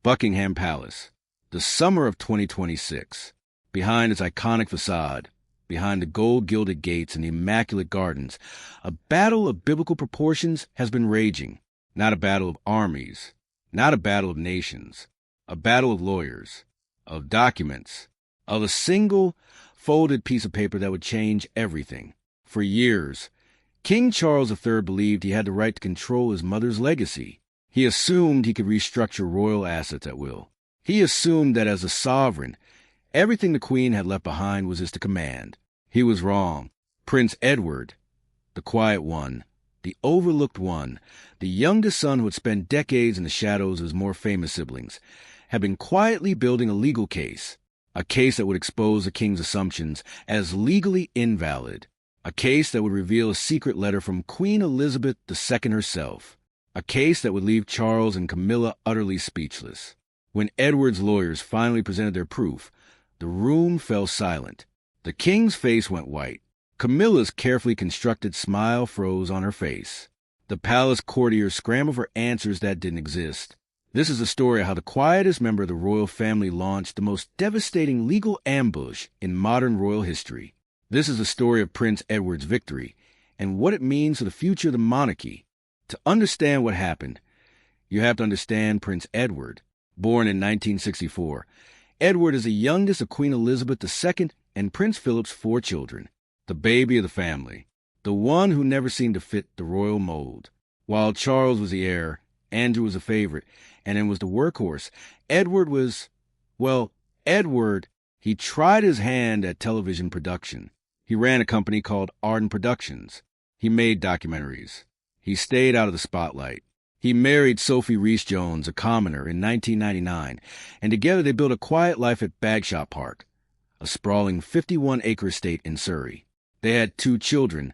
Buckingham Palace, the summer of 2026. Behind its iconic facade, behind the gold-gilded gates and the immaculate gardens, a battle of biblical proportions has been raging. Not a battle of armies, not a battle of nations, a battle of lawyers, of documents, of a single folded piece of paper that would change everything. For years, King Charles III believed he had the right to control his mother's legacy. He assumed he could restructure royal assets at will. He assumed that as a sovereign, everything the Queen had left behind was his to command. He was wrong. Prince Edward, the quiet one, the overlooked one, the youngest son who had spent decades in the shadows of his more famous siblings, had been quietly building a legal case, a case that would expose the king's assumptions as legally invalid, a case that would reveal a secret letter from Queen Elizabeth II herself, a case that would leave Charles and Camilla utterly speechless. When Edward's lawyers finally presented their proof, the room fell silent. The king's face went white. Camilla's carefully constructed smile froze on her face. The palace courtiers scrambled for answers that didn't exist. This is a story of how the quietest member of the royal family launched the most devastating legal ambush in modern royal history. This is the story of Prince Edward's victory and what it means for the future of the monarchy. To understand what happened, you have to understand Prince Edward. Born in 1964, Edward is the youngest of Queen Elizabeth II and Prince Philip's 4 children, the baby of the family, the one who never seemed to fit the royal mold. While Charles was the heir, Andrew was a favorite, and then was the workhorse, Edward was, he tried his hand at television production. He ran a company called Arden Productions. He made documentaries. He stayed out of the spotlight. He married Sophie Rhys-Jones, a commoner, in 1999, and together they built a quiet life at Bagshot Park, a sprawling 51-acre estate in Surrey. They had 2 children,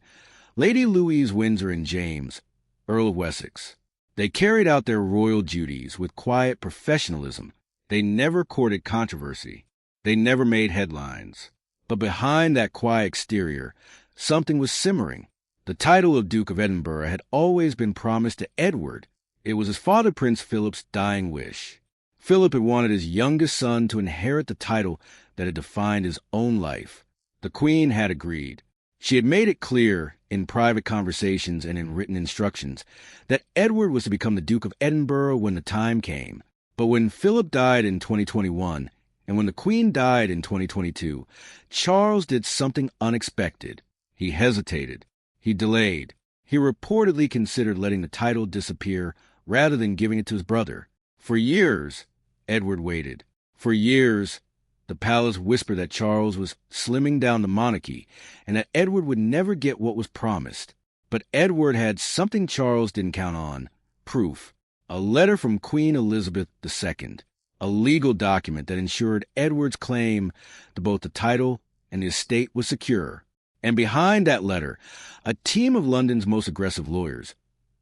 Lady Louise Windsor and James, Earl of Wessex. They carried out their royal duties with quiet professionalism. They never courted controversy. They never made headlines. But behind that quiet exterior, something was simmering. The title of Duke of Edinburgh had always been promised to Edward. It was his father, Prince Philip's dying wish. Philip had wanted his youngest son to inherit the title that had defined his own life. The Queen had agreed. She had made it clear in private conversations and in written instructions that Edward was to become the Duke of Edinburgh when the time came. But when Philip died in 2021, and when the Queen died in 2022, Charles did something unexpected. He hesitated. He delayed. He reportedly considered letting the title disappear rather than giving it to his brother. For years, Edward waited. For years, the palace whispered that Charles was slimming down the monarchy and that Edward would never get what was promised. But Edward had something Charles didn't count on: proof. A letter from Queen Elizabeth II, a legal document that ensured Edward's claim to both the title and the estate was secure. And behind that letter, a team of London's most aggressive lawyers,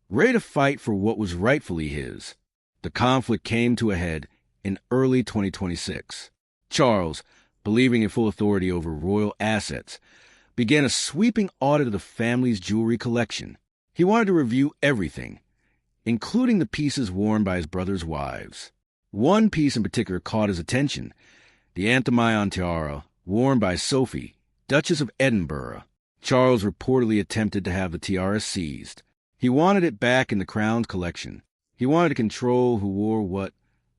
ready to fight for what was rightfully his. The conflict came to a head in early 2026. Charles, believing in full authority over royal assets, began a sweeping audit of the family's jewelry collection. He wanted to review everything, including the pieces worn by his brother's wives. One piece in particular caught his attention: the Anthemion tiara worn by Sophie, Duchess of Edinburgh. Charles reportedly attempted to have the tiara seized. He wanted it back in the crown's collection. He wanted to control who wore what,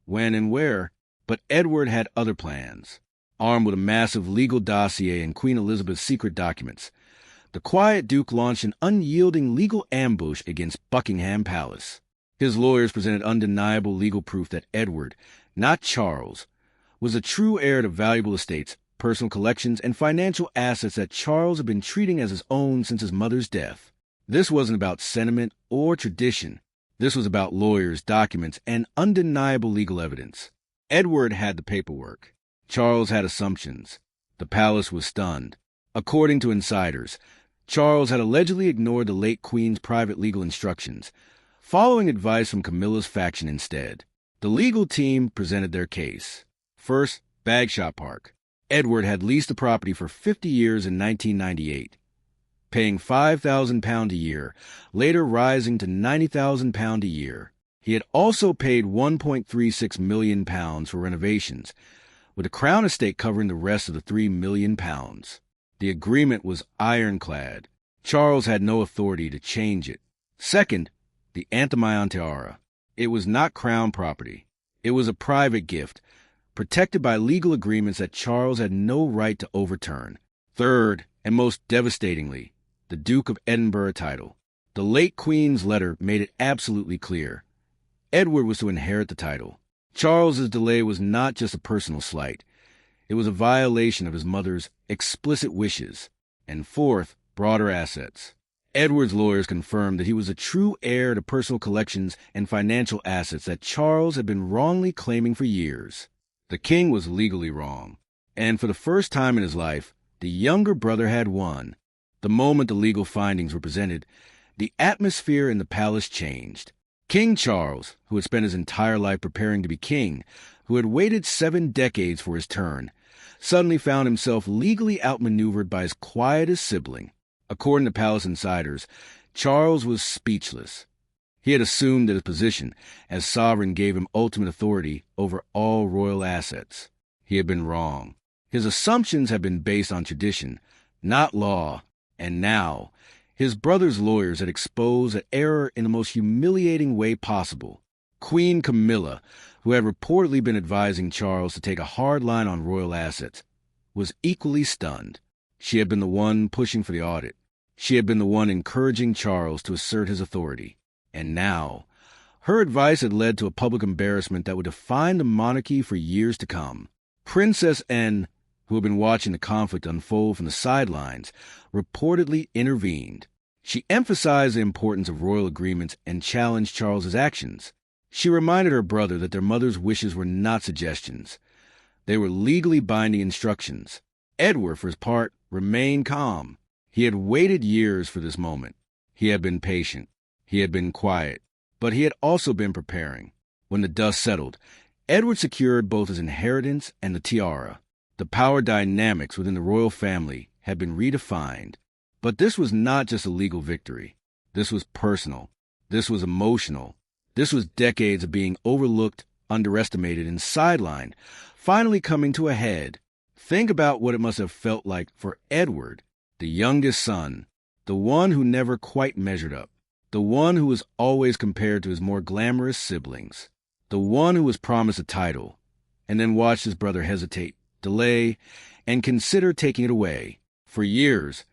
when, and where. But Edward had other plans. Armed with a massive legal dossier and Queen Elizabeth's secret documents, the quiet Duke launched an unyielding legal ambush against Buckingham Palace. His lawyers presented undeniable legal proof that Edward, not Charles, was a true heir to valuable estates, personal collections, and financial assets that Charles had been treating as his own since his mother's death. This wasn't about sentiment or tradition. This was about lawyers, documents, and undeniable legal evidence. Edward had the paperwork. Charles had assumptions. The palace was stunned. According to insiders, Charles had allegedly ignored the late Queen's private legal instructions, following advice from Camilla's faction instead. The legal team presented their case. First, Bagshot Park. Edward had leased the property for 50 years in 1998, paying £5,000 a year, later rising to £90,000 a year. He had also paid £1.36 million for renovations, with the Crown estate covering the rest of the £3 million. The agreement was ironclad. Charles had no authority to change it. Second, the Antemayon tiara. It was not Crown property. It was a private gift, protected by legal agreements that Charles had no right to overturn. Third, and most devastatingly, the Duke of Edinburgh title. The late Queen's letter made it absolutely clear. Edward was to inherit the title. Charles's delay was not just a personal slight. It was a violation of his mother's explicit wishes. And fourth, broader assets. Edward's lawyers confirmed that he was a true heir to personal collections and financial assets that Charles had been wrongly claiming for years. The king was legally wrong, and for the first time in his life, the younger brother had won. The moment the legal findings were presented, the atmosphere in the palace changed. King Charles, who had spent his entire life preparing to be king, who had waited 7 decades for his turn, suddenly found himself legally outmaneuvered by his quietest sibling. According to palace insiders, Charles was speechless. He had assumed that his position as sovereign gave him ultimate authority over all royal assets. He had been wrong. His assumptions had been based on tradition, not law, and now his brother's lawyers had exposed an error in the most humiliating way possible. Queen Camilla, who had reportedly been advising Charles to take a hard line on royal assets, was equally stunned. She had been the one pushing for the audit. She had been the one encouraging Charles to assert his authority. And now, her advice had led to a public embarrassment that would define the monarchy for years to come. Princess Anne, who had been watching the conflict unfold from the sidelines, reportedly intervened. She emphasized the importance of royal agreements and challenged Charles's actions. She reminded her brother that their mother's wishes were not suggestions. They were legally binding instructions. Edward, for his part, remained calm. He had waited years for this moment. He had been patient. He had been quiet. But he had also been preparing. When the dust settled, Edward secured both his inheritance and the tiara. The power dynamics within the royal family had been redefined. But this was not just a legal victory. This was personal. This was emotional. This was decades of being overlooked, underestimated, and sidelined, finally coming to a head. Think about what it must have felt like for Edward, the youngest son, the one who never quite measured up, the one who was always compared to his more glamorous siblings, the one who was promised a title, and then watched his brother hesitate, delay, and consider taking it away. For years,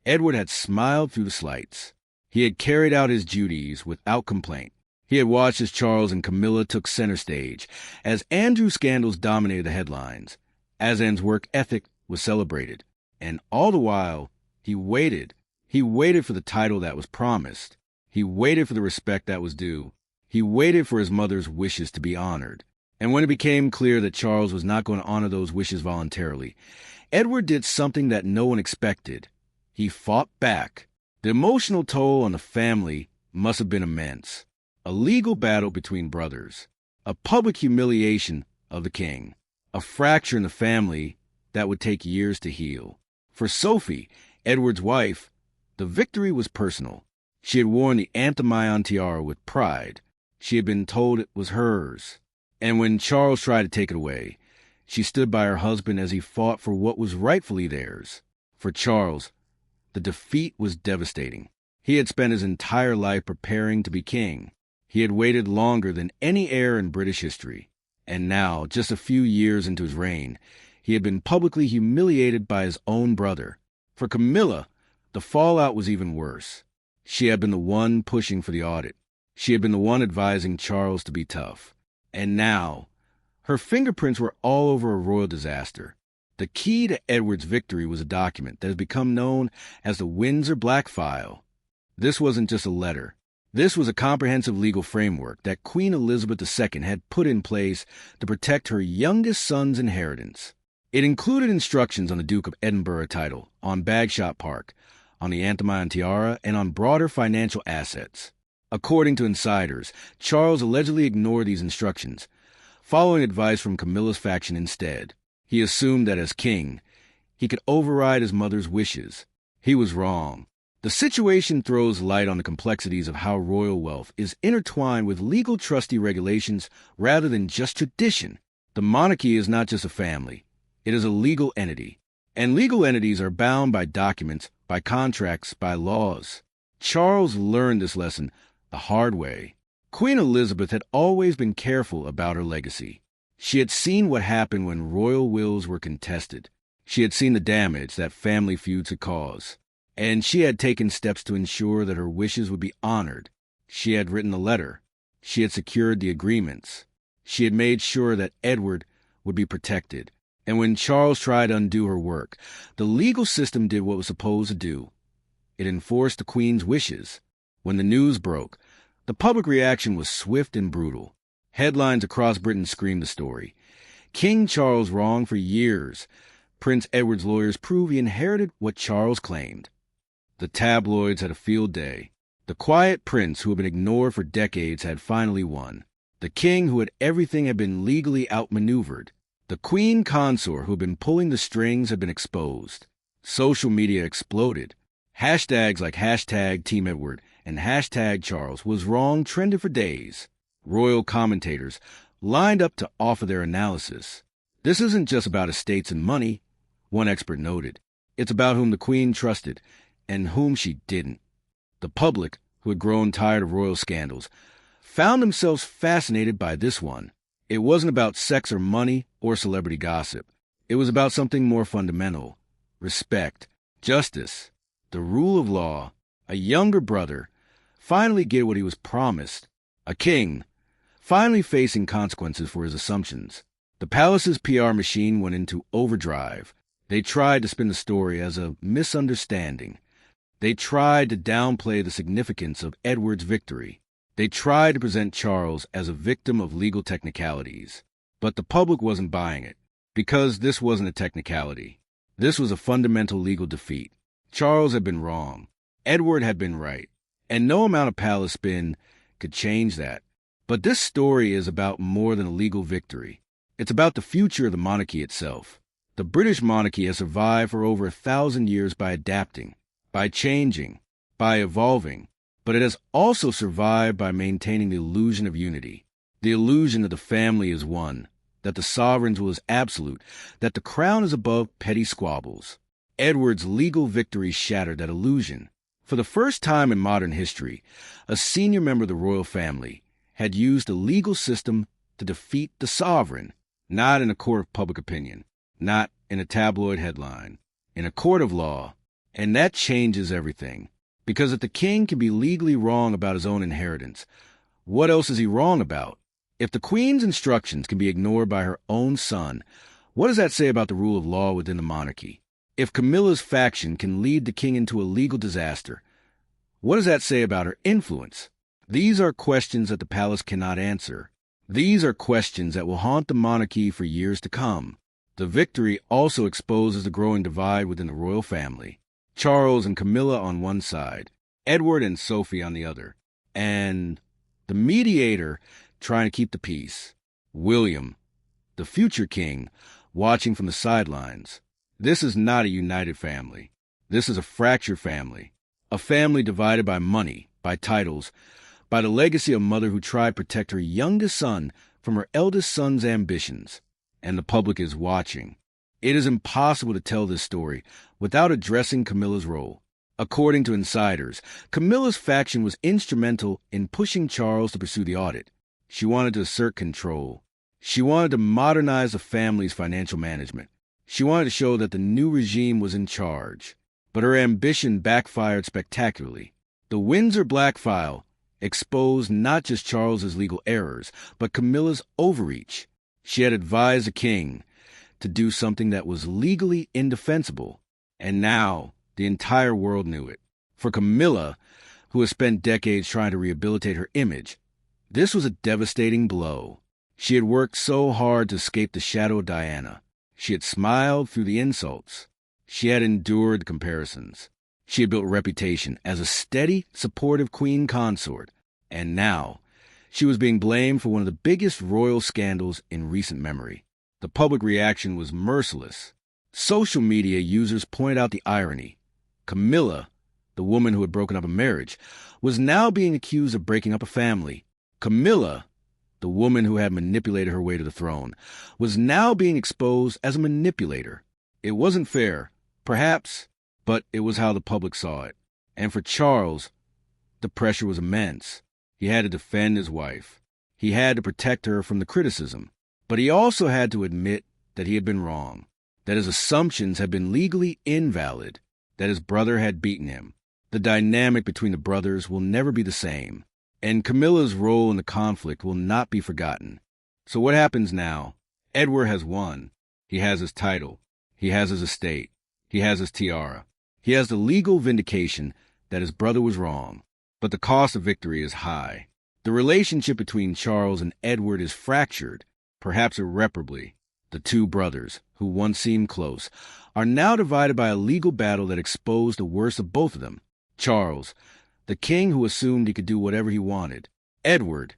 Edward had smiled through the slights. He had carried out his duties without complaint. He had watched as Charles and Camilla took center stage, as Andrew's scandals dominated the headlines, as Anne's work ethic was celebrated. And all the while, he waited. He waited for the title that was promised. He waited for the respect that was due. He waited for his mother's wishes to be honored. And when it became clear that Charles was not going to honor those wishes voluntarily, Edward did something that no one expected. He fought back. The emotional toll on the family must have been immense. A legal battle between brothers. A public humiliation of the king. A fracture in the family that would take years to heal. For Sophie, Edward's wife, the victory was personal. She had worn the Antemayon tiara with pride. She had been told it was hers. And when Charles tried to take it away, she stood by her husband as he fought for what was rightfully theirs. For Charles, the defeat was devastating. He had spent his entire life preparing to be king. He had waited longer than any heir in British history. And now, just a few years into his reign, he had been publicly humiliated by his own brother. For Camilla, the fallout was even worse. She had been the one pushing for the audit. She had been the one advising Charles to be tough. And now, her fingerprints were all over a royal disaster. The key to Edward's victory was a document that has become known as the Windsor Black File. This wasn't just a letter. This was a comprehensive legal framework that Queen Elizabeth II had put in place to protect her youngest son's inheritance. It included instructions on the Duke of Edinburgh title, on Bagshot Park, on the Antemayon tiara, and on broader financial assets. According to insiders, Charles allegedly ignored these instructions, following advice from Camilla's faction instead. He assumed that as king, he could override his mother's wishes. He was wrong. The situation throws light on the complexities of how royal wealth is intertwined with legal trustee regulations rather than just tradition. The monarchy is not just a family. It is a legal entity. And legal entities are bound by documents, by contracts, by laws. Charles learned this lesson the hard way. Queen Elizabeth had always been careful about her legacy. She had seen what happened when royal wills were contested. She had seen the damage that family feuds had caused. And she had taken steps to ensure that her wishes would be honored. She had written the letter. She had secured the agreements. She had made sure that Edward would be protected. And when Charles tried to undo her work, the legal system did what it was supposed to do. It enforced the Queen's wishes. When the news broke, the public reaction was swift and brutal. Headlines across Britain screamed the story. King Charles wronged for years. Prince Edward's lawyers prove he inherited what Charles claimed. The tabloids had a field day. The quiet prince who had been ignored for decades had finally won. The king who had everything had been legally outmaneuvered. The queen consort who had been pulling the strings had been exposed. Social media exploded. Hashtags like hashtag Team Edward and hashtag Charles was wrong trended for days. Royal commentators lined up to offer their analysis. This isn't just about estates and money, one expert noted. It's about whom the queen trusted and whom she didn't. The public, who had grown tired of royal scandals, found themselves fascinated by this one. It wasn't about sex or money or celebrity gossip. It was about something more fundamental: respect, justice, the rule of law. A younger brother finally get what he was promised. A king finally facing consequences for his assumptions. The palace's PR machine went into overdrive. They tried to spin the story as a misunderstanding. They tried to downplay the significance of Edward's victory. They tried to present Charles as a victim of legal technicalities. But the public wasn't buying it, because this wasn't a technicality. This was a fundamental legal defeat. Charles had been wrong. Edward had been right. And no amount of palace spin could change that. But this story is about more than a legal victory. It's about the future of the monarchy itself. The British monarchy has survived for over 1,000 years by adapting, by changing, by evolving, but it has also survived by maintaining the illusion of unity, the illusion that the family is one, that the sovereign's will is absolute, that the crown is above petty squabbles. Edward's legal victory shattered that illusion. For the first time in modern history, a senior member of the royal family had used the legal system to defeat the sovereign, not in a court of public opinion, not in a tabloid headline, in a court of law. And that changes everything. Because if the king can be legally wrong about his own inheritance, what else is he wrong about? If the queen's instructions can be ignored by her own son, what does that say about the rule of law within the monarchy? If Camilla's faction can lead the king into a legal disaster, what does that say about her influence? These are questions that the palace cannot answer. These are questions that will haunt the monarchy for years to come. The victory also exposes the growing divide within the royal family. Charles and Camilla on one side, Edward and Sophie on the other, and the mediator trying to keep the peace, William, the future king, watching from the sidelines. This is not a united family. This is a fractured family, a family divided by money, by titles, by the legacy of a mother who tried to protect her youngest son from her eldest son's ambitions. And the public is watching. It is impossible to tell this story without addressing Camilla's role. According to insiders, Camilla's faction was instrumental in pushing Charles to pursue the audit. She wanted to assert control. She wanted to modernize the family's financial management. She wanted to show that the new regime was in charge. But her ambition backfired spectacularly. The Windsor Black File exposed not just Charles's legal errors, but Camilla's overreach. She had advised the king to do something that was legally indefensible, and now the entire world knew it. For Camilla, who has spent decades trying to rehabilitate her image, this was a devastating blow. She had worked so hard to escape the shadow of Diana. She had smiled through the insults. She had endured the comparisons. She had built a reputation as a steady, supportive queen consort, and now she was being blamed for one of the biggest royal scandals in recent memory. The public reaction was merciless. Social media users pointed out the irony. Camilla, the woman who had broken up a marriage, was now being accused of breaking up a family. Camilla, the woman who had manipulated her way to the throne, was now being exposed as a manipulator. It wasn't fair, perhaps, but it was how the public saw it. And for Charles, the pressure was immense. He had to defend his wife. He had to protect her from the criticism. But he also had to admit that he had been wrong, that his assumptions had been legally invalid, that his brother had beaten him. The dynamic between the brothers will never be the same, and Camilla's role in the conflict will not be forgotten. So what happens now? Edward has won. He has his title. He has his estate. He has his tiara. He has the legal vindication that his brother was wrong. But the cost of victory is high. The relationship between Charles and Edward is fractured, perhaps irreparably. The two brothers, who once seemed close, are now divided by a legal battle that exposed the worst of both of them. Charles, the king who assumed he could do whatever he wanted. Edward,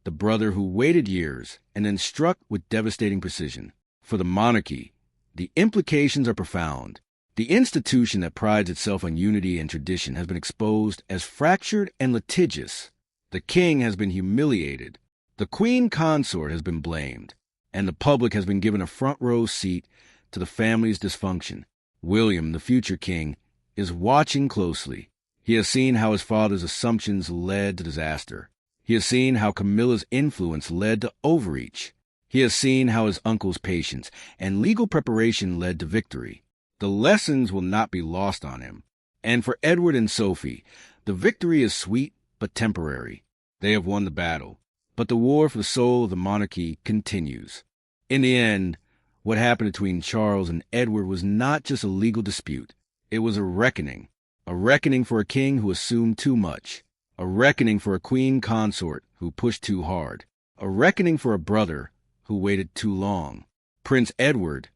the brother who waited years and then struck with devastating precision. For the monarchy, the implications are profound. The institution that prides itself on unity and tradition has been exposed as fractured and litigious. The king has been humiliated. The queen consort has been blamed. And the public has been given a front-row seat to the family's dysfunction. William, the future king, is watching closely. He has seen how his father's assumptions led to disaster. He has seen how Camilla's influence led to overreach. He has seen how his uncle's patience and legal preparation led to victory. The lessons will not be lost on him. And for Edward and Sophie, the victory is sweet but temporary. They have won the battle. But the war for the soul of the monarchy continues. In the end, what happened between Charles and Edward was not just a legal dispute. It was a reckoning for a king who assumed too much, a reckoning for a queen consort who pushed too hard, a reckoning for a brother who waited too long. Prince Edward,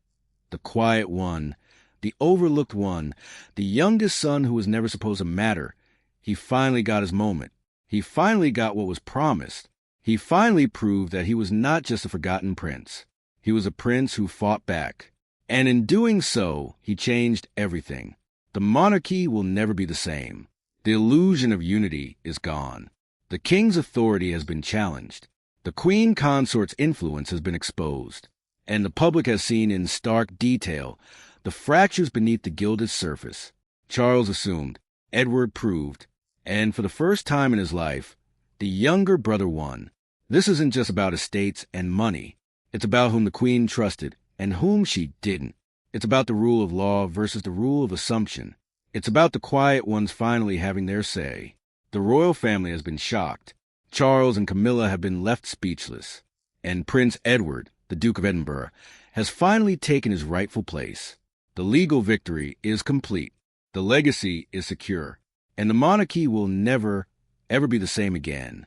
the quiet one, the overlooked one, the youngest son who was never supposed to matter, he finally got his moment. He finally got what was promised. He finally proved that he was not just a forgotten prince. He was a prince who fought back. And in doing so, he changed everything. The monarchy will never be the same. The illusion of unity is gone. The king's authority has been challenged. The queen consort's influence has been exposed. And the public has seen in stark detail the fractures beneath the gilded surface. Charles assumed, Edward proved, and for the first time in his life, the younger brother won. This isn't just about estates and money. It's about whom the queen trusted and whom she didn't. It's about the rule of law versus the rule of assumption. It's about the quiet ones finally having their say. The royal family has been shocked. Charles and Camilla have been left speechless. And Prince Edward, the Duke of Edinburgh, has finally taken his rightful place. The legal victory is complete. The legacy is secure. And the monarchy will never, ever be the same again.